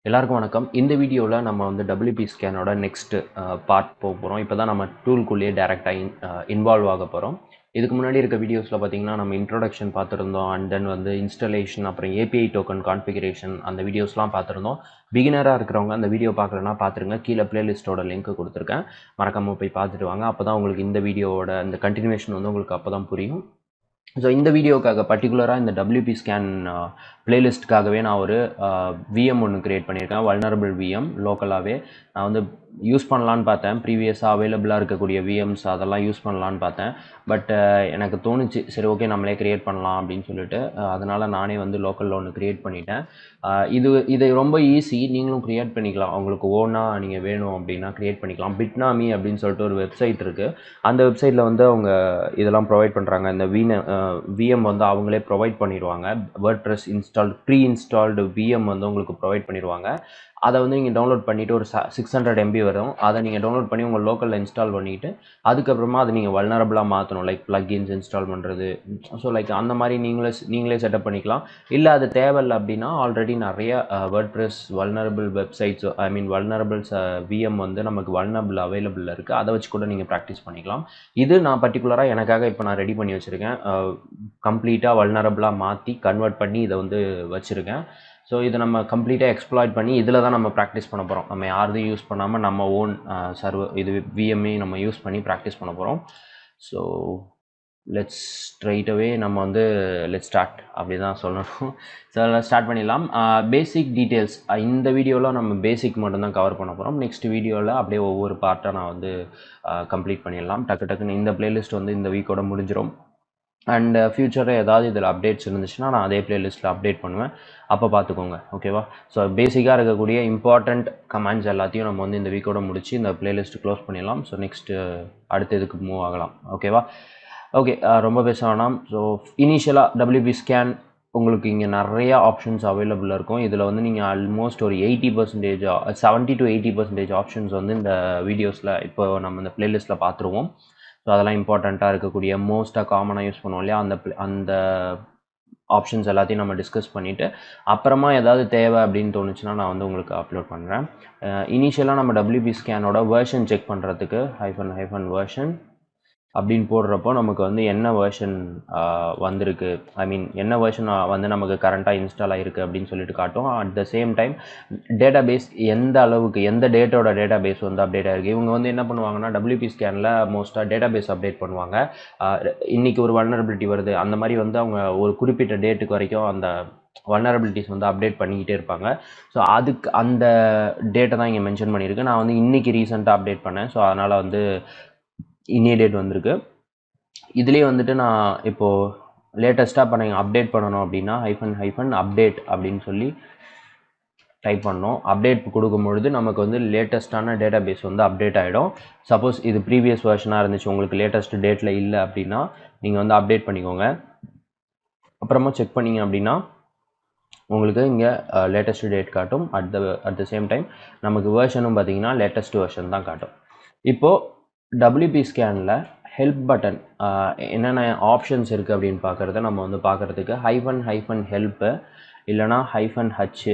எல்லாருக்கும் வணக்கம். இந்த வீடியோல நம்ம வந்து wpscan ஓட நெக்ஸ்ட் பார்ட் போறோம். இப்பதான் நம்ம டூல்குள்ளேயே டைரக்டா இன்வால்வ் ஆக போறோம். இதுக்கு முன்னாடி இருக்க வீடியோஸ்ல பாத்தீங்கன்னா நம்ம இன்ட்ரோடக்ஷன் பார்த்திருந்தோம். அண்ட் தென் வந்து இன்ஸ்டாலேஷன், அப்புறம் API டோக்கன் கான்ஃபிகரேஷன் அந்த வீடியோஸ்லாம் பார்த்திருந்தோம். பிகினரா இருக்கிறவங்க அந்த வீடியோ பார்க்கலன்னா பார்த்துருங்க. கீழே பிளேலிஸ்டோட லிங்க் கொடுத்துருக்கேன். மறக்காம போய் பார்த்துட்டு வாங்க. அப்பதான் உங்களுக்கு இந்த வீடியோவோட இந்த கண்டினியூஷன் வந்து உங்களுக்கு அப்பதான் புரியும். ஸோ இந்த வீடியோக்காக பர்டிகுலராக இந்த wpscan பிளேலிஸ்ட்டுக்காகவே நான் ஒரு VM ஒன்று க்ரியேட் பண்ணியிருக்கேன். வல்னரபிள் VM லோக்கலாகவே நான் வந்து யூஸ் பண்ணலான்னு பார்த்தேன். ப்ரீவியஸாக அவைலபிளாக இருக்கக்கூடிய VMs அதெல்லாம் யூஸ் பண்ணலான்னு பார்த்தேன். பட் எனக்கு தோணுச்சு, சரி ஓகே நம்மளே க்ரியேட் பண்ணலாம் அப்படின்னு சொல்லிட்டு அதனால் நானே வந்து லோக்கலில் ஒன்று க்ரியேட் பண்ணிட்டேன். இது ரொம்ப ஈஸி, நீங்களும் க்ரியேட் பண்ணிக்கலாம். உங்களுக்கு ஓனாக நீங்கள் வேணும் அப்படின்னா க்ரியேட் பண்ணிக்கலாம். பிட்னாமி அப்படின்னு சொல்லிட்டு ஒரு வெப்சைட் இருக்குது. அந்த வெப்சைட்டில் வந்து அவங்க இதெல்லாம் ப்ரொவைட் பண்ணுறாங்க. இந்த VM வந்து அவங்களே ப்ரொவைட் பண்ணிடுவாங்க. வேர்ட்ப்ரெஸ் ப்ரீ இன்ஸ்டால்டு VM வந்து உங்களுக்கு ப்ரொவைட் பண்ணிடுவாங்க. அதை வந்து நீங்கள் டவுன்லோட் பண்ணிவிட்டு ஒரு 600 MB வரும். அதை நீங்கள் டவுன்லோட் பண்ணி உங்கள் லோக்கலில் இன்ஸ்டால் பண்ணிவிட்டு அதுக்கப்புறமா அதை நீங்கள் வல்னரபிளாக மாற்றணும். லைக் ப்ளக்இன்ஸ் இன்ஸ்டால் பண்ணுறது. ஸோ லைக் அந்த மாதிரி நீங்களே செட்டப் பண்ணிக்கலாம். இல்லை அது தேவையில்லை அப்படின்னா ஆல்ரெடி நிறைய வேர்ட்ப்ரெஸ் வல்னரபிள் வெப்சைட்ஸ், வல்னரபிள்ஸ் VM வந்து நமக்கு வல்னரபிள் அவைலபிள் இருக்குது. அதை வச்சு கூட நீங்கள் ப்ராக்டிஸ் பண்ணிக்கலாம். இது நான் பர்டிகுலராக எனக்காக இப்போ நான் ரெடி பண்ணி வச்சுருக்கேன். கம்ப்ளீட்டாக வல்னரபிளாக மாற்றி கன்வெர்ட் பண்ணி இதை வந்து வச்சுருக்கேன். ஸோ இதை நம்ம கம்ப்ளீட்டாக எக்ஸ்ப்ளாய்ட் பண்ணி இதில் தான் நம்ம ப்ராக்டிஸ் பண்ண போகிறோம். நம்ம யாரையும் யூஸ் பண்ணாமல் நம்ம ஓன் VMஐ நம்ம யூஸ் பண்ணி ப்ராக்டிஸ் பண்ண போகிறோம். ஸோ லெட்ஸ் ஸ்ட்ரைட் அவே நம்ம வந்து லெட்ஸ் ஸ்டார்ட் அப்படி தான் சொல்லணும். ஸோ ஸ்டார்ட் பண்ணிடலாம். பேசிக் டீட்டெயில்ஸ் இந்த வீடியோவில் நம்ம பேசிக் மட்டும்தான் கவர் பண்ண போகிறோம். நெக்ஸ்ட் வீடியோவில் அப்படியே ஒவ்வொரு பார்ட்டாக நான் வந்து கம்ப்ளீட் பண்ணிடலாம். டக்குன்னு இந்த பிளேலிஸ்ட் வந்து இந்த வீக்கோட முடிஞ்சிடும். அண்ட் ஃப்யூச்சரில் ஏதாவது இதில் அப்டேட்ஸ் இருந்துச்சுன்னா நான் அதே பிளேலிஸ்ட்டில் அப்டேட் பண்ணுவேன். அப்போ பார்த்துக்கோங்க, ஓகேவா? ஸோ பேசிக்காக இருக்கக்கூடிய இம்பார்ட்டண்ட் கமெண்ட்ஸ் எல்லாத்தையும் நம்ம வந்து இந்த வீக்கோட முடிச்சு இந்த பிளேலிஸ்ட்டு க்ளோஸ் பண்ணிடலாம். ஸோ நெக்ஸ்ட்டு அடுத்த இதுக்கு மூவ் ஆகலாம், ஓகேவா? ஓகே, ரொம்ப பேச வேணாம். ஸோ இனிஷியலாக wpscan உங்களுக்கு இங்கே நிறையா ஆப்ஷன்ஸ் அவைலபிளாக இருக்கும். இதில் வந்து நீங்கள் ஆல்மோஸ்ட் ஒரு 80% 70 to 80% ஆப்ஷன்ஸ் வந்து இந்த வீடியோஸில் இப்போ நம்ம இந்த பிளேலிஸ்ட்டில் பார்த்துருவோம். ஸோ அதெல்லாம் இம்பார்ட்டண்ட்டாக இருக்கக்கூடிய மோஸ்ட்டாக காமனாக யூஸ் பண்ணுவோம் இல்லையா, அந்த ஆப்ஷன்ஸ் எல்லாத்தையும் நம்ம டிஸ்கஸ் பண்ணிவிட்டு அப்புறமா ஏதாவது தேவை அப்படின்னு தோணுச்சுன்னா நான் வந்து உங்களுக்கு அப்லோட் பண்ணுறேன். இனிஷியலாக நம்ம wpscanஓட வேர்ஷன் செக் பண்ணுறதுக்கு -version அப்படின்னு போடுறப்போ நமக்கு வந்து என்ன வேர்ஷன் வந்திருக்கு, என்ன வேர்ஷன் வந்து நமக்கு கரண்ட்டாக இன்ஸ்டால் ஆகிருக்கு அப்படின்னு சொல்லிட்டு காட்டும். At the same time database எந்த அளவுக்கு, எந்த டேட்டோட டேட்டாபேஸ் வந்து அப்டேட் ஆகிருக்கு. இவங்க வந்து என்ன பண்ணுவாங்கன்னா wpscanல மோஸ்ட்டாக டேட்டாபேஸ் அப்டேட் பண்ணுவாங்க. இன்றைக்கி ஒரு வல்னரபிலிட்டி வருது, அந்த மாதிரி வந்து அவங்க ஒரு குறிப்பிட்ட டேட்டுக்கு வரைக்கும் அந்த வல்னரபிலிட்டிஸ் வந்து அப்டேட் பண்ணிக்கிட்டே இருப்பாங்க. ஸோ அதுக்கு அந்த டேட்டை தான் இங்கே மென்ஷன் பண்ணியிருக்கு. நான் வந்து இன்றைக்கி ரீசெண்டாக அப்டேட் பண்ணேன். ஸோ அதனால் வந்து இன்னிய டேட் வந்திருக்கு. இதுலேயே வந்துட்டு நான் இப்போது லேட்டஸ்ட்டாக இப்போ நீங்கள் அப்டேட் பண்ணணும் அப்படின்னா -update அப்படின்னு சொல்லி டைப் பண்ணோம். அப்டேட் கொடுக்கும்பொழுது நமக்கு வந்து லேட்டஸ்ட்டான டேட்டாபேஸ் வந்து அப்டேட் ஆகிடும். சப்போஸ் இது ப்ரீவியஸ் வெர்ஷனாக இருந்துச்சு, உங்களுக்கு லேட்டஸ்ட் டேட்டில் இல்லை அப்படின்னா நீங்கள் வந்து அப்டேட் பண்ணிக்கோங்க. அப்புறமா செக் பண்ணிங்க அப்படின்னா உங்களுக்கு இங்கே லேட்டஸ்ட் டேட் காட்டும். அட் த சேம் டைம் நமக்கு வேர்ஷனும் பார்த்தீங்கன்னா லேட்டஸ்ட் வெர்ஷன் தான் காட்டும். இப்போது wpscanல ஹெல்ப் பட்டன் என்னென்ன ஆப்ஷன்ஸ் இருக்குது அப்படின்னு பார்க்குறத நம்ம வந்து பார்க்குறதுக்கு -help இல்லைனா -h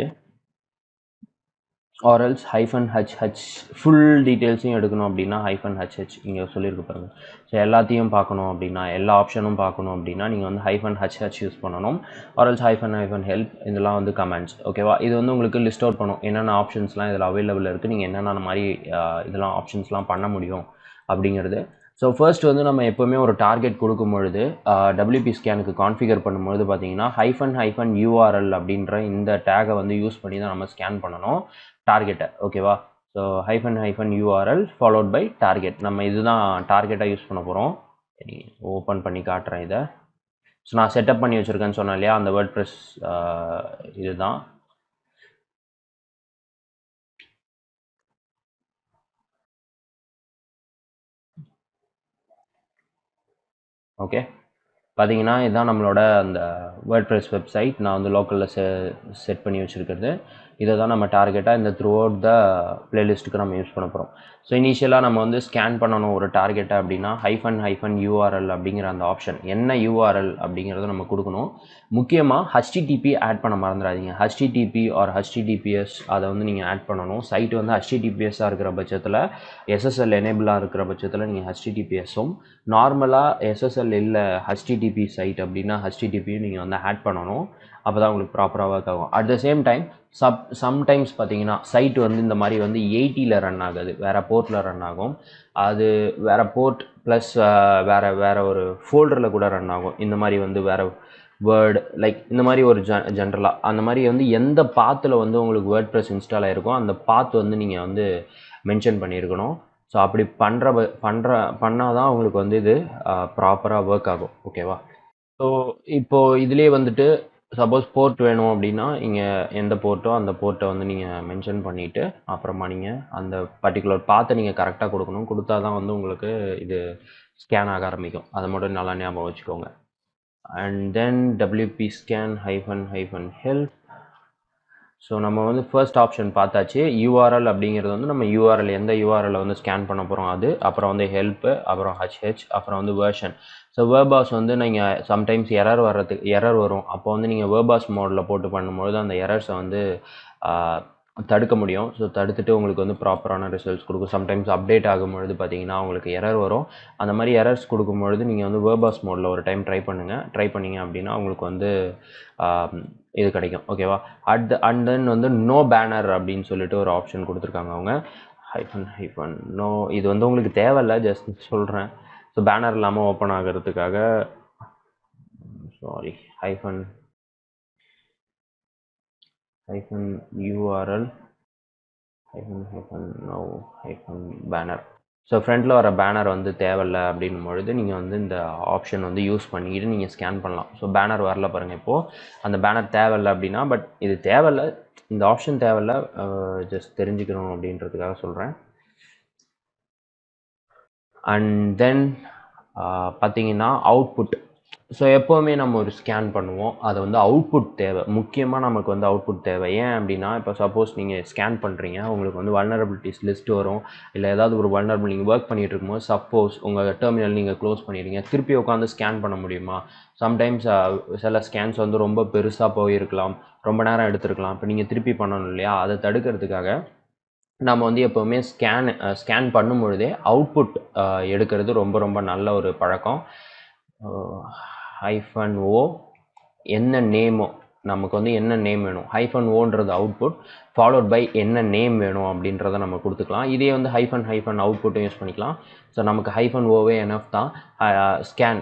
ஆர்எல்ஸ் -hh ஃபுல் டீட்டெயில்ஸையும் எடுக்கணும் அப்படின்னா -hh இங்கே சொல்லியிருக்கு பாருங்கள். ஸோ எல்லாத்தையும் பார்க்கணும் அப்படின்னா, எல்லா ஆப்ஷனும் பார்க்கணும் அப்படின்னா நீங்கள் வந்து -hh யூஸ் பண்ணணும். ஆர்எல்ஸ் -help இதெல்லாம் வந்து கமெண்ட்ஸ், ஓகேவா? இது வந்து உங்களுக்கு லிஸ்ட் அவுட் பண்ணும் என்னென்ன ஆப்ஷன்ஸ்லாம் இதில் அவைலபிள் இருக்குது, நீங்கள் என்னென்ன மாதிரி இதெல்லாம் ஆப்ஷன்ஸ்லாம் பண்ண முடியும் அப்படிங்கிறது. ஸோ ஃபர்ஸ்ட் வந்து நம்ம எப்போவுமே ஒரு டார்கெட் கொடுக்கும் பொழுது wpscanக்கு கான்ஃபிகர் பண்ணும்பொழுது பார்த்தீங்கன்னா -url அப்படின்ற இந்த டேகை வந்து யூஸ் பண்ணி தான் நம்ம ஸ்கேன் பண்ணணும் டார்கெட்டை, ஓகேவா? So -url followed by target. நம்ம இதுதான் டார்கெட்டாக யூஸ் பண்ண போகிறோம். ஓப்பன் பண்ணி காட்டுறேன் இதை. ஸோ நான் செட்டப் பண்ணி வச்சுருக்கேன்னு சொன்னேன் இல்லையா, அந்த வேர்ட்ப்ரெஸ் இதுதான். ஓகே, பார்த்தீங்கன்னா இதுதான் நம்மளோட அந்த வேர்ட்ப்ரெஸ் வெப்சைட். நான் வந்து லோக்கலில் செட் பண்ணி வச்சுருக்கிறது. இதை தான் நம்ம டார்கெட்டாக இந்த த்ரூ அவுட் த பிளேலிஸ்ட்டுக்கு நம்ம யூஸ் பண்ண போகிறோம். ஸோ இனிஷியலாக நம்ம வந்து ஸ்கேன் பண்ணணும் ஒரு டார்கெட்டை அப்படின்னா --URL அப்படிங்கிற அந்த ஆப்ஷன் என்ன URL அப்படிங்கிறத நம்ம கொடுக்கணும். முக்கியமாக HTTP ஆட் பண்ண மறந்துடாதீங்க. HTTP ஆர் HTTPS அதை வந்து நீங்கள் ஆட் பண்ணணும். சைட் வந்து HTTPS இருக்கிற பட்சத்தில் SSL எனேபிளாக இருக்கிற பட்சத்தில் நீங்கள் HTTPSம், நார்மலாக SSL இல்லை HTTP சைட் அப்படின்னா HTTPயும் நீங்கள் வந்து ஆட் பண்ணணும். அப்போ தான் உங்களுக்கு ப்ராப்பராக ஒர்க் ஆகும். At the same time sometimes பார்த்தீங்கன்னா சைட் வந்து இந்த மாதிரி வந்து 80ல் ரன் ஆகுது, வேறு போர்ட்டில் ரன் ஆகும். அது வேறு போர்ட் ப்ளஸ் வேறு ஒரு ஃபோல்டரில் கூட ரன் ஆகும். இந்த மாதிரி வந்து வேறு வேர்டு லைக் இந்த மாதிரி ஒரு ஜென்ரலாக அந்த மாதிரி வந்து எந்த பாத்தில் வந்து உங்களுக்கு வேர்ட்ப்ரெஸ் இன்ஸ்டால் ஆகிருக்கோ அந்த பாத் வந்து நீங்கள் வந்து மென்ஷன் பண்ணியிருக்கணும். ஸோ அப்படி பண்ணால் தான் உங்களுக்கு வந்து இது ப்ராப்பராக ஒர்க் ஆகும். ஓகேவா? ஸோ இப்போது இதிலே வந்துட்டு சப்போஸ் போர்ட் வேணும் அப்படின்னா இங்கே எந்த போர்ட்டோ அந்த போர்ட்டை வந்து நீங்கள் மென்ஷன் பண்ணிவிட்டு அப்புறமா நீங்கள் அந்த பர்டிகுலர் பாத்தை நீங்கள் கரெக்டாக கொடுக்கணும். கொடுத்தா தான் வந்து உங்களுக்கு இது ஸ்கேன் ஆக ஆரம்பிக்கும். அதை மட்டும் நல்லா ஞாபகம் வச்சுக்கோங்க. And then wpscan-help. ஸோ நம்ம வந்து ஃபர்ஸ்ட் ஆப்ஷன் பார்த்தாச்சு. URL அப்படிங்கிறது வந்து நம்ம URL எந்த URL வந்து ஸ்கேன் பண்ண போகிறோம் அது, அப்புறம் வந்து ஹெல்ப்பு, அப்புறம் HH, அப்புறம் வந்து வேர்ஷன். ஸோ வேர்பாஸ் வந்து நீங்கள் சம்டைம்ஸ் எரர் வரும். அப்போ வந்து நீங்கள் வேர்பாஸ் மோடில் போட்டு பண்ணும்பொழுது அந்த எரர்ஸை வந்து தடுக்க முடியும். ஸோ தடுத்துட்டு உங்களுக்கு வந்து ப்ராப்பரான ரிசல்ட்ஸ் கொடுக்கும். சம்டைம்ஸ் அப்டேட் ஆகும்பொழுது பார்த்தீங்கன்னா உங்களுக்கு எரர் வரும். அந்த மாதிரி எரர்ஸ் கொடுக்கும்பொழுது நீங்கள் வந்து வேர்பாஸ் மோடில் ஒரு டைம் ட்ரை பண்ணிங்க அப்படின்னா உங்களுக்கு வந்து இது கிடைக்கும். ஓகேவா? அண்ட் தென் வந்து நோ பேனர் அப்படின்னு சொல்லிட்டு ஒரு ஆப்ஷன் கொடுத்துருக்காங்க அவங்க. நோ இது வந்து உங்களுக்கு தேவையில்லை, ஜஸ்ட் சொல்கிறேன். ஸோ பேனர் இல்லாமல் ஓப்பன் ஆகிறதுக்காக sorry -URL -no -banner. So ஃப்ரண்ட்டில் வர பேனர் வந்து தேவையில்லை அப்படின்னும் பொழுது நீங்கள் வந்து இந்த ஆப்ஷன் வந்து யூஸ் பண்ணிக்கிட்டு நீங்கள் ஸ்கேன் பண்ணலாம். ஸோ பேனர் வரல பாருங்கள். இப்போது அந்த பேனர் தேவையில்லை அப்படின்னா, பட் இது தேவையில்லை, இந்த ஆப்ஷன் தேவையில்லை, ஜஸ்ட் தெரிஞ்சுக்கணும் அப்படின்றதுக்காக சொல்கிறேன். அண்ட் தென் பார்த்தீங்கன்னா அவுட்புட். ஸோ எப்போவுமே நம்ம ஒரு ஸ்கேன் பண்ணுவோம், அது வந்து அவுட்புட் தேவை. முக்கியமாக நமக்கு வந்து அவுட்புட் தேவை. ஏன் அப்படின்னா, இப்போ சப்போஸ் நீங்கள் ஸ்கேன் பண்ணுறீங்க, உங்களுக்கு வந்து வல்னரபிலிட்டிஸ் லிஸ்ட் வரும். இல்லை ஏதாவது ஒரு வல்னரபிள் நீங்கள் ஒர்க் பண்ணிகிட்டு இருக்கும்போது சப்போஸ் உங்கள் டெர்மினல் நீங்கள் க்ளோஸ் பண்ணிடுறீங்க, திருப்பி உட்காந்து ஸ்கேன் பண்ண முடியுமா? சம்டைம்ஸ் சில ஸ்கேன்ஸ் வந்து ரொம்ப பெருசாக போயிருக்கலாம், ரொம்ப நேரம் எடுத்துருக்கலாம். இப்போ நீங்கள் திருப்பி பண்ணணும் இல்லையா? அதை தடுக்கிறதுக்காக நம்ம வந்து எப்போவுமே ஸ்கேன் பண்ணும் பொழுதே அவுட்புட் எடுக்கிறது ரொம்ப ரொம்ப நல்ல ஒரு பழக்கம். -O என்ன நேமோ, நமக்கு வந்து என்ன நேம் வேணும், -Oன்றது அவுட்புட், ஃபாலோட் பை என்ன நேம் வேணும் அப்படின்றத நம்ம கொடுத்துக்கலாம். இதே வந்து -அவுட்புட்டும் யூஸ் பண்ணிக்கலாம். ஸோ நமக்கு -Oவே எனஃப் தான். ஸ்கேன்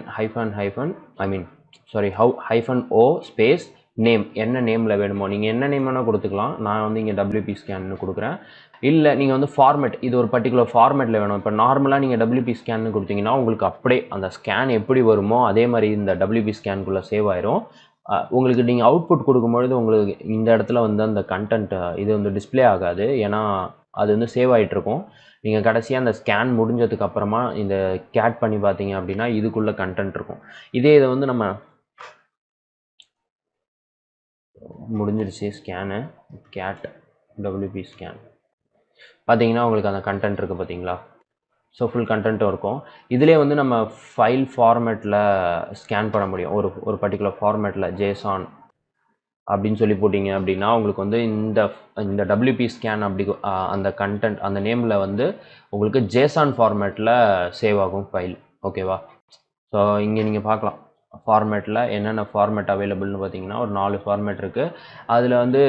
-O ஸ்பேஸ் நேம், என்ன நேமில் வேணுமோ நீங்கள் என்ன நேம் வேணால் கொடுத்துக்கலாம். நான் வந்து இங்கே wpscan கொடுக்குறேன். இல்லை நீங்கள் வந்து ஃபார்மேட், இது ஒரு பர்டிகுலர் ஃபார்மேட்டில் வேணும். இப்போ நார்மலாக நீங்கள் wpscan கொடுத்தீங்கன்னா உங்களுக்கு அப்படியே அந்த ஸ்கேன் எப்படி வருமோ அதே மாதிரி இந்த wpscan சேவ் ஆயிரும். உங்களுக்கு நீங்கள் அவுட்புட் கொடுக்கும்பொழுது உங்களுக்கு இந்த இடத்துல வந்து அந்த கண்டென்ட் இது வந்து டிஸ்பிளே ஆகாது, ஏன்னா அது வந்து சேவ் ஆகிட்ருக்கும். நீங்கள் கடைசியாக அந்த ஸ்கேன் முடிஞ்சதுக்கு அப்புறமா இந்த கேட் பண்ணி பார்த்தீங்க அப்படின்னா இதுக்குள்ளே கண்டென்ட் இருக்கும். இதை வந்து நம்ம முடிஞ்சிருச்சு ஸ்கேனு, கேட் wpscan பார்த்தீங்கன்னா உங்களுக்கு அந்த கண்டென்ட் இருக்குது பார்த்தீங்களா? ஸோ ஃபுல் கண்டென்ட்டும் இருக்கும். இதிலே வந்து நம்ம ஃபைல் ஃபார்மேட்டில் ஸ்கேன் பண்ண முடியும். ஒரு பர்டிகுலர் ஃபார்மேட்டில் JSON அப்படின்னு சொல்லி போட்டிங்க அப்படின்னா உங்களுக்கு வந்து இந்த wpscan அப்படி அந்த கண்டென்ட் அந்த நேமில் வந்து உங்களுக்கு JSON ஃபார்மேட்டில் சேவ் ஆகும் ஃபைல். ஓகேவா? ஸோ இங்கே நீங்கள் பார்க்கலாம் ஃபார்மேட்டில் என்னென்ன ஃபார்மேட் அவைலபிள்னு பார்த்தீங்கன்னா ஒரு 4 ஃபார்மேட் இருக்குது. அதில் வந்து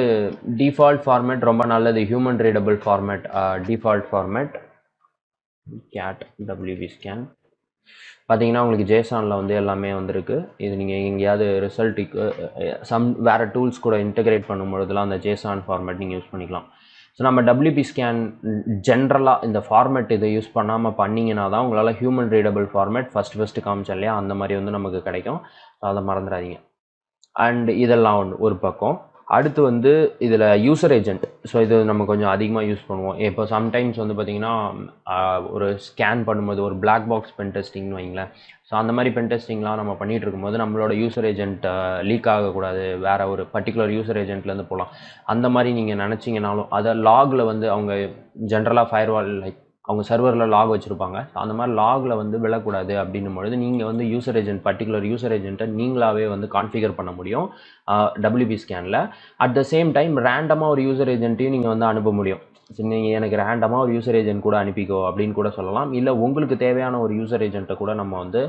டிஃபால்ட் ஃபார்மேட் ரொம்ப நல்லது, human readable format, default format cat wpscan பார்த்தீங்கன்னா உங்களுக்கு JSONல வந்து எல்லாமே வந்திருக்கு. இது நீங்கள் எங்கேயாவது ரிசல்ட்டுக்கு வேறு டூல்ஸ் கூட இன்டெகிரேட் பண்ணும்பொழுதுலாம் அந்த JSON ஃபார்மேட் நீங்கள் யூஸ் பண்ணிக்கலாம். ஸோ நம்ம wpscan ஜென்ரலாக இந்த ஃபார்மேட் இதை யூஸ் பண்ணாமல் பண்ணிங்கன்னா தான் உங்களால் ஹியூமன் ரீடபிள் ஃபார்மேட் ஃபஸ்ட்டு காமிச்சா இல்லையா, அந்த மாதிரி வந்து நமக்கு கிடைக்கும். ஸோ அதை மறந்துடாதீங்க. அண்ட் இதெல்லாம் ஒரு பக்கம். அடுத்து வந்து இதில் யூசர் ஏஜென்ட். ஸோ இது நம்ம கொஞ்சம் அதிகமாக யூஸ் பண்ணுவோம். இப்போ சம்டைம்ஸ் வந்து பார்த்திங்கன்னா ஒரு ஸ்கேன் பண்ணும்போது ஒரு பிளாக் பாக்ஸ் பென் டெஸ்டிங்னு வைங்களேன். ஸோ அந்த மாதிரி பென் டெஸ்டிங்லாம் நம்ம பண்ணிகிட்டு இருக்கும்போது நம்மளோட யூசர் ஏஜென்ட் லீக் ஆகக்கூடாது, வேறு ஒரு பர்டிகுலர் யூசர் ஏஜென்ட்லேருந்து போகலாம். அந்த மாதிரி நீங்கள் நினச்சிங்கனாலும் அதை லாகில் வந்து அவங்க ஜென்ரலாக ஃபயர்வால் லைக் அவங்க சர்வரில் லாக் வச்சுருப்பாங்க. அந்த மாதிரி லாகில் வந்து விழக்கூடாது அப்படின்னும் பொழுது நீங்கள் வந்து யூசர் ஏஜென்ட் பர்டிகுலர் யூசர் ஏஜென்ட்டை நீங்களாகவே வந்து கான்ஃபிகர் பண்ண முடியும் WP ஸ்கேனில். அட் த சேம் டைம் ரேண்டமாக ஒரு யூசர் ஏஜென்ட்டையும் நீங்கள் வந்து அனுப்ப முடியும். நீங்கள் எனக்கு ரேண்டமாக ஒரு யூசர் ஏஜென்ட் கூட அனுப்பிக்கோ அப்படின்னு கூட சொல்லலாம். இல்லை உங்களுக்கு தேவையான ஒரு யூசர் ஏஜென்ட்டை கூட நம்ம வந்து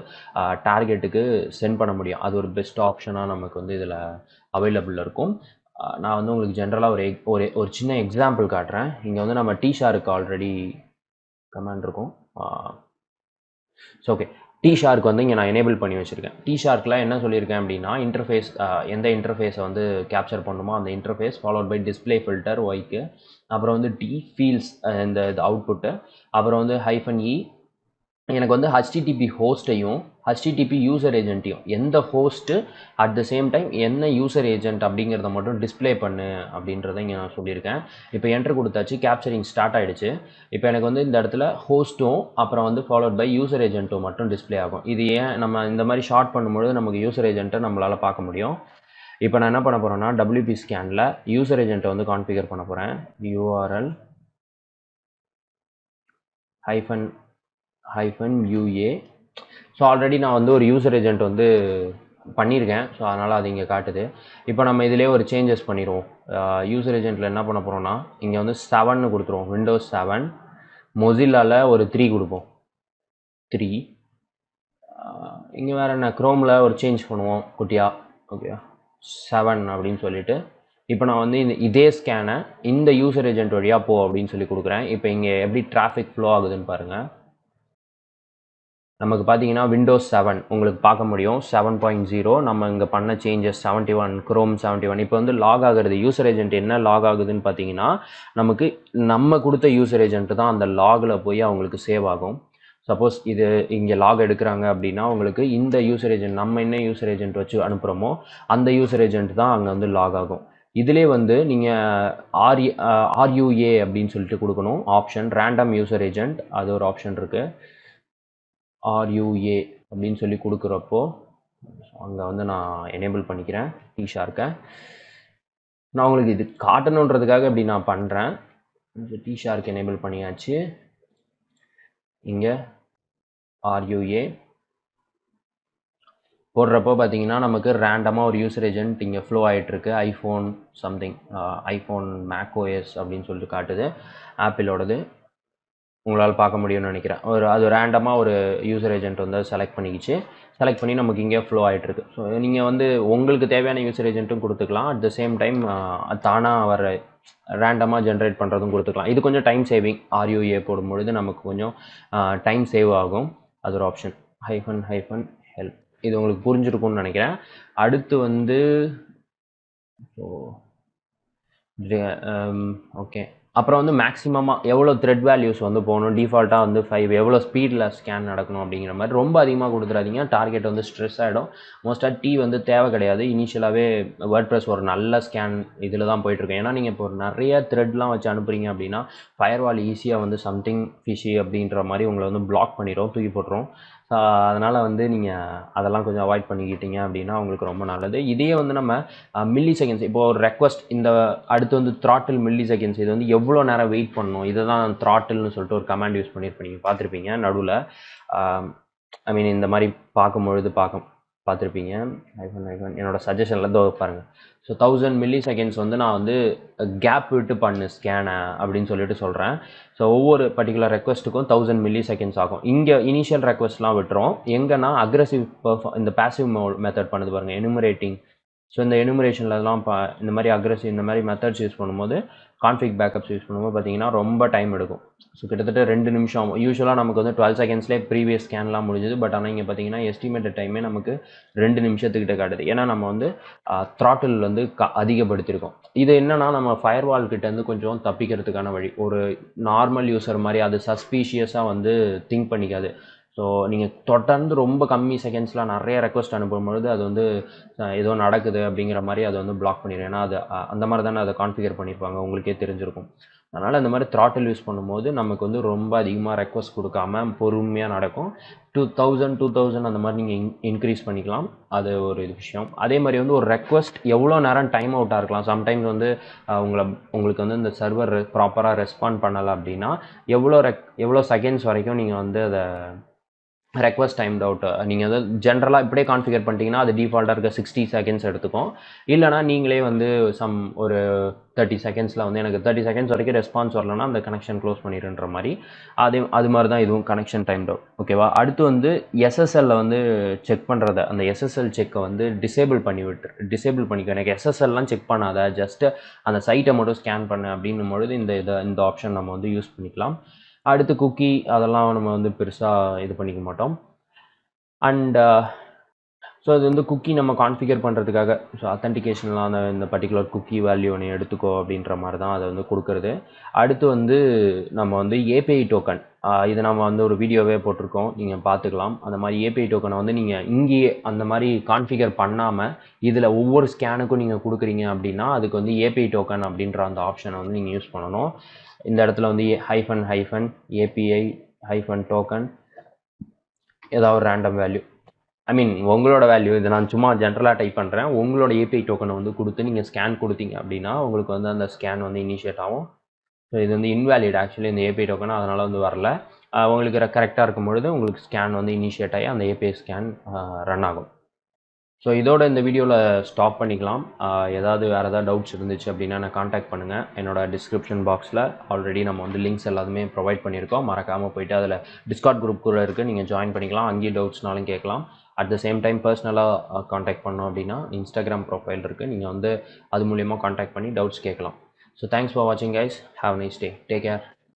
டார்கெட்டுக்கு சென்ட் பண்ண முடியும். அது ஒரு பெஸ்ட் ஆப்ஷனாக நமக்கு வந்து இதில் அவைலபிள் இருக்கும். நான் வந்து உங்களுக்கு ஜென்ரலாக ஒரு சின்ன எக்ஸாம்பிள் காட்டுறேன். இங்கே வந்து நம்ம 𝑡∗ ஆல்ரெடி கமாண்ட் இருக்கும். ஸோ ஓகே, 𝑡∗ வந்து இங்கே நான் எனேபிள் பண்ணி வச்சுருக்கேன். 𝑡∗ என்ன சொல்லியிருக்கேன் அப்படின்னா இன்டர்ஃபேஸ், எந்த இன்டர்ஃபேஸை வந்து கேப்சர் பண்ணுமோ அந்த interface followed by display filter ஒய்க்கு, அப்புறம் வந்து ஃபீல்ஸ் இந்த இது அவுட்புட்டு, அப்புறம் வந்து -e எனக்கு வந்து HTTP ஹோஸ்ட்டையும் HTTP யூசர் ஏஜென்ட்டையும் எந்த host at the same time என்ன யூசர் ஏஜென்ட் அப்படிங்கிறத மட்டும் டிஸ்பிளே பண்ணு அப்படின்றத இங்கே நான் சொல்லியிருக்கேன். இப்போ என்ட்ரு கொடுத்தாச்சு, கேப்சரிங் ஸ்டார்ட் ஆகிடுச்சு. இப்போ எனக்கு வந்து இந்த இடத்துல ஹோஸ்ட்டும் அப்புறம் வந்து ஃபாலோட் பை யூசர் ஏஜென்ட்டும் மட்டும் டிஸ்பிளே ஆகும். இது ஏன் நம்ம இந்த மாதிரி ஷார்ட் பண்ணும்பொழுது நமக்கு யூசர் ஏஜென்ட்டை நம்மளால் பார்க்க முடியும். இப்போ நான் என்ன பண்ண போகிறேன்னா WP ஸ்கேனில் யூசர் ஏஜென்ட்டை வந்து கான்ஃபிகர் பண்ண போகிறேன். URL -UA. ஸோ ஆல்ரெடி நான் வந்து ஒரு யூசர் ஏஜென்ட் வந்து பண்ணியிருக்கேன். ஸோ அதனால் அது இங்கே காட்டுது. இப்போ நம்ம இதிலே ஒரு சேஞ்சஸ் பண்ணிடுவோம். யூசர் ஏஜென்ட்டில் என்ன பண்ண போகிறோம்னா இங்கே வந்து 7ன்னு கொடுத்துருவோம். Windows 7. மொசில்லாவில் ஒரு 3 கொடுப்போம். 3. இங்கே வேறு என்ன, க்ரோமில் ஒரு சேஞ்ச் பண்ணுவோம் குட்டியா. ஓகே, 7 அப்படின்னு சொல்லிவிட்டு இப்போ நான் வந்து இதே ஸ்கேனை இந்த யூசர் ஏஜென்ட் வழியாக போ அப்படின்னு சொல்லி கொடுக்குறேன். இப்போ இங்கே எப்படி டிராஃபிக் ஃப்ளோ ஆகுதுன்னு பாருங்கள். நமக்கு பார்த்தீங்கன்னா Windows 7 உங்களுக்கு பார்க்க முடியும். 7.0 நம்ம இங்கே பண்ண சேஞ்சஸ் 71, Chrome 71. இப்போ வந்து லாக் ஆகுறது யூசர் ஏஜென்ட் என்ன லாக் ஆகுதுன்னு பார்த்தீங்கன்னா நமக்கு நம்ம கொடுத்த யூசர் ஏஜென்ட் தான் அந்த லாகில் போய் அவங்களுக்கு சேவ் ஆகும். சப்போஸ் இது இங்கே லாக் எடுக்கிறாங்க அப்படின்னா உங்களுக்கு இந்த யூசர் ஏஜென்ட் நம்ம என்ன யூசர் ஏஜென்ட் வச்சு அனுப்புகிறோமோ அந்த யூசர் ஏஜென்ட் தான் அங்கே வந்து லாக் ஆகும். இதிலே வந்து நீங்கள் RUA அப்படின்னு சொல்லிட்டு கொடுக்கணும் ஆப்ஷன். ரேண்டம் யூசர் ஏஜென்ட் அது ஒரு ஆப்ஷன் இருக்குது. RUA அப்படின்னு சொல்லி கொடுக்குறப்போ அங்கே வந்து நான் எனேபிள் பண்ணிக்கிறேன் 𝑡∗. நான் உங்களுக்கு இது காட்டணுன்றதுக்காக இப்படி நான் பண்ணுறேன். 𝑡∗ எனேபிள் பண்ணியாச்சு. இங்கே RUA போடுறப்போ பார்த்தீங்கன்னா நமக்கு ரேண்டமாக ஒரு யூசர் ஏஜென்ட் இங்கே ஃப்ளோ ஆகிட்டுருக்கு. ஐஃபோன் சம்திங், ஐஃபோன் macOS அப்படின்னு சொல்லிட்டு காட்டுது. ஆப்பிளோடது உங்களால் பார்க்க முடியும்னு நினைக்கிறேன். அது ரேண்டமாக ஒரு யூசர் ஏஜென்ட் வந்து செலக்ட் பண்ணி நமக்கு இங்கே ஃப்ளோ ஆகிட்டுருக்கு. ஸோ நீங்கள் வந்து உங்களுக்கு தேவையான யூசர் ஏஜென்ட்டும் கொடுத்துக்கலாம். அட் த சேம் டைம் தானாக வர ரேண்டமாக ஜென்ரேட் பண்ணுறதும் கொடுத்துக்கலாம். இது கொஞ்சம் டைம் சேவிங். RUA போடும்பொழுது நமக்கு கொஞ்சம் டைம் சேவ் ஆகும். அது ஒரு ஆப்ஷன். -help இது உங்களுக்கு புரிஞ்சிருக்கும்னு நினைக்கிறேன். அடுத்து வந்து ஓகே, அப்புறம் வந்து மேக்ஸிமமாக எவ்வளோ த்ரெட் வேல்யூஸ் வந்து போகணும், டிஃபால்ட்டாக வந்து 5, எவ்வளோ ஸ்பீடில் ஸ்கேன் நடக்கணும் அப்படிங்கிற மாதிரி ரொம்ப அதிகமாக கொடுத்துறாதீங்க. டார்கெட் வந்து ஸ்ட்ரெஸ் ஆகிடும். மோஸ்ட்டாக வந்து தேவை கிடையாது. இனிஷியலாகவே WordPress ஒரு நல்ல ஸ்கேன் இதில் தான் போயிட்டுருக்கேன். ஏன்னா நீங்கள் இப்போ ஒரு நிறைய த்ரெட்லாம் வச்சு அனுப்புகிறீங்க அப்படின்னா ஃபயர்வால் ஈஸியாக வந்து சம்திங் ஃபிஷி அப்படின்ற மாதிரி உங்களை வந்து பிளாக் பண்ணிடும், தூக்கி போட்டுரும். அதனால் வந்து நீங்கள் அதெல்லாம் கொஞ்சம் அவாய்ட் பண்ணிக்கிட்டீங்க அப்படின்னா உங்களுக்கு ரொம்ப நல்லது. இதே வந்து நம்ம மில்லி செகண்ட்ஸ், இப்போ ஒரு ரெக்வஸ்ட் இந்த அடுத்து வந்து த்ராட்டில் மில்லி செகண்ட்ஸ், இது வந்து எவ்வளோ நேரம் வெயிட் பண்ணணும், இதை தான் த்ராட்டில்னு சொல்லிட்டு ஒரு கமாண்ட் யூஸ் பண்ணியிருப்பேன். நீங்கள் பார்த்துருப்பீங்க நடுவில். ஐ மீன் இந்த மாதிரி பார்க்கும்பொழுது பார்த்துருப்பீங்க. என்னோட சஜஷனில் தான் பாருங்கள். ஸோ 1000 மில்லி செகண்ட்ஸ் வந்து நான் வந்து கேப் விட்டு பண்ணு ஸ்கேனை அப்படின்னு சொல்லிட்டு சொல்கிறேன். ஸோ ஒவ்வொரு பர்டிகுலர் ரெக்வஸ்ட்டுக்கும் 1000 மில்லி செகண்ட்ஸ் ஆகும். இங்கே இனிஷியல் ரெக்வஸ்ட்லாம் விட்டுரும். எங்கன்னா அக்ரெசிவ் இந்த பேசிவ் மெத்தட் பண்ணுது பாருங்கள், எனுமரேட்டிங். ஸோ இந்த எனுமரேஷன்லலாம் இந்த மாதிரி அக்ரெசிவ் இந்த மாதிரி மெத்தட்ஸ் யூஸ் பண்ணும்போது, கான்ஃபிக் பேக்கப்ஸ் யூஸ் பண்ணும்போது பார்த்தீங்கன்னா ரொம்ப டைம் எடுக்கும். ஸோ கிட்டத்தட்ட 2 நிமிஷம். யூஸ்வலாக நமக்கு வந்து 12 செகண்ட்ஸ்லேயே ப்ரீவியஸ் ஸ்கேன்லாம் முடிஞ்சுது. பட் ஆனால் இங்கே பார்த்தீங்கன்னா எஸ்டிமேட்டட் டைமே நமக்கு 2 நிமிஷத்துக்கிட்ட காட்டுது. ஏன்னா நம்ம வந்து த்ராட்டில் வந்து அதிகப்படுத்தியிருக்கோம். இது என்னன்னா நம்ம ஃபயர்வால் கிட்டேருந்து கொஞ்சம் தப்பிக்கிறதுக்கான வழி. ஒரு நார்மல் யூசர் மாதிரி அது சஸ்பீஷியஸாக வந்து திங்க் பண்ணிக்காது. ஸோ நீங்கள் தொடர்ந்து ரொம்ப கம்மி செகண்ட்ஸில் நிறைய ரெக்வஸ்ட் அனுப்பும்பொழுது அது வந்து ஏதோ நடக்குது அப்படிங்கிற மாதிரி அதை வந்து பிளாக் பண்ணிடும். ஏன்னா அது அந்த மாதிரி தானே அதை கான்ஃபிகர் பண்ணியிருப்பாங்க, உங்களுக்கே தெரிஞ்சிருக்கும். அதனால் இந்த மாதிரி த்ராட்டில் யூஸ் பண்ணும்போது நமக்கு வந்து ரொம்ப அதிகமாக ரெக்வஸ்ட் கொடுக்காம பொறுமையாக நடக்கும். 2000 அந்த மாதிரி நீங்கள் இன்க்ரீஸ் பண்ணிக்கலாம். அது ஒரு இது விஷயம். அதே மாதிரி வந்து ஒரு ரெக்வஸ்ட் எவ்வளோ நேரம் டைம் அவுட்டாக இருக்கலாம். சம்டைம்ஸ் வந்து உங்களுக்கு வந்து இந்த சர்வர் ப்ராப்பராக ரெஸ்பாண்ட் பண்ணலை அப்படின்னா எவ்வளோ செகண்ட்ஸ் வரைக்கும் நீங்கள் வந்து அதை ரெக்வஸ்ட் டைம்ட் அவுட் நீங்கள் வந்து ஜென்ரலாக இப்படியே கான்ஃபிகர் பண்ணிட்டீங்கன்னா அது டிஃபால்ட்டாக இருக்க 60 செகண்ட்ஸ் எடுத்துக்கும். இல்லைனா நீங்களே வந்து ஒரு 30 செகண்ட்ஸில் வந்து எனக்கு 30 செகண்ட்ஸ் வரைக்கும் ரெஸ்பான்ஸ் வரலன்னா அந்த கனெக்ஷன் க்ளோஸ் பண்ணிடுன்ற மாதிரி அது மாதிரி தான் இதுவும் கனெக்ஷன் டைம்ட் அவுட். ஓகேவா? அடுத்து வந்து எஸ்எஸ்எல்ல வந்து செக் பண்ணுறத அந்த எஸ்எஸ்எல் செக்கை வந்து டிசேபிள் பண்ணிக்க. எனக்கு எஸ்எஸ்எல்லாம் செக் பண்ணாத, ஜஸ்ட் அந்த சைட்டை மட்டும் ஸ்கேன் பண்ணு அப்படின்னும் பொழுது இந்த ஆப்ஷன் நம்ம வந்து யூஸ் பண்ணிக்கலாம். அடுத்து குக்கி அதெல்லாம் நம்ம வந்து பெருசாக இது பண்ணிக்க மாட்டோம். அண்ட் ஸோ அது வந்து குக்கி நம்ம கான்ஃபிகர் பண்ணுறதுக்காக ஸோ அத்தன்டிகேஷன்லாம் இந்த பர்டிகுலர் குக்கி வேல்யூ நீ எடுத்துக்கோ அப்படின்ற மாதிரி தான் அதை வந்து கொடுக்குறது. அடுத்து வந்து நம்ம வந்து ஏபிஐ டோக்கன் இது நம்ம வந்து ஒரு வீடியோவே போட்டிருக்கோம், நீங்கள் பார்த்துக்கலாம். அந்த மாதிரி ஏபிஐ டோக்கனை வந்து நீங்கள் இங்கேயே அந்த மாதிரி கான்ஃபிகர் பண்ணாமல் இதில் ஒவ்வொரு ஸ்கேனுக்கும் நீங்கள் கொடுக்குறீங்க அப்படின்னா அதுக்கு வந்து ஏபிஐ டோக்கன் அப்படின்ற அந்த ஆப்ஷனை வந்து நீங்கள் யூஸ் பண்ணணும். இந்த இடத்துல வந்து ஹைஃபன் ஏபிஐ டோக்கன் ஏதாவது ஒரு ரேண்டம் வேல்யூ, ஐ மீன் உங்களோட வேல்யூ, இதை நான் சும்மா ஜென்ரலாக டைப் பண்ணுறேன். உங்களோட ஏபிஐ டோக்கனை வந்து கொடுத்து நீங்கள் ஸ்கேன் கொடுத்தீங்க அப்படின்னா உங்களுக்கு வந்து அந்த ஸ்கேன் வந்து இனிஷியேட் ஆகும். ஸோ இது வந்து இன்வேலிட் ஆக்சுவலி இந்த ஏபிஐ டோக்கன், அதனால் வந்து வரல. உங்களுக்கு கரெக்டாக இருக்கும் பொழுது உங்களுக்கு ஸ்கேன் வந்து இனிஷியேட் ஆகி அந்த ஏபிஐ ஸ்கேன் ரன் ஆகும். ஸோ இதோட இந்த வீடியோவில் ஸ்டாப் பண்ணிக்கலாம். வேறு ஏதாவது டவுட்ஸ் இருந்துச்சு அப்படின்னா நான் காண்டாக்ட் பண்ணுங்கள். என்னோட டிஸ்கிரிப்ஷன் பாக்ஸில் ஆல்ரெடி நம்ம வந்து லிங்க்ஸ் எல்லாத்துமே ப்ரொவைட் பண்ணியிருக்கோம். மறக்காமல் போய்ட்டு அதில் டிஸ்கார்ட் குரூப் கூட இருக்குது, நீங்கள் ஜாயின் பண்ணிக்கலாம். அங்கேயும் டவுட்ஸ்னாலும் கேட்கலாம். அட் த சேம் டைம் பர்சனலாக காண்டாக்ட் பண்ணோம் அப்படின்னா இன்ஸ்டாகிராம் ப்ரொஃபைல் இருக்குது, நீங்கள் வந்து அது மூலிமா காண்டாக்ட் பண்ணி டவுட்ஸ் கேட்கலாம். ஸோ தேங்க்ஸ் ஃபார் வாட்சிங் guys. Have nice day. Take care.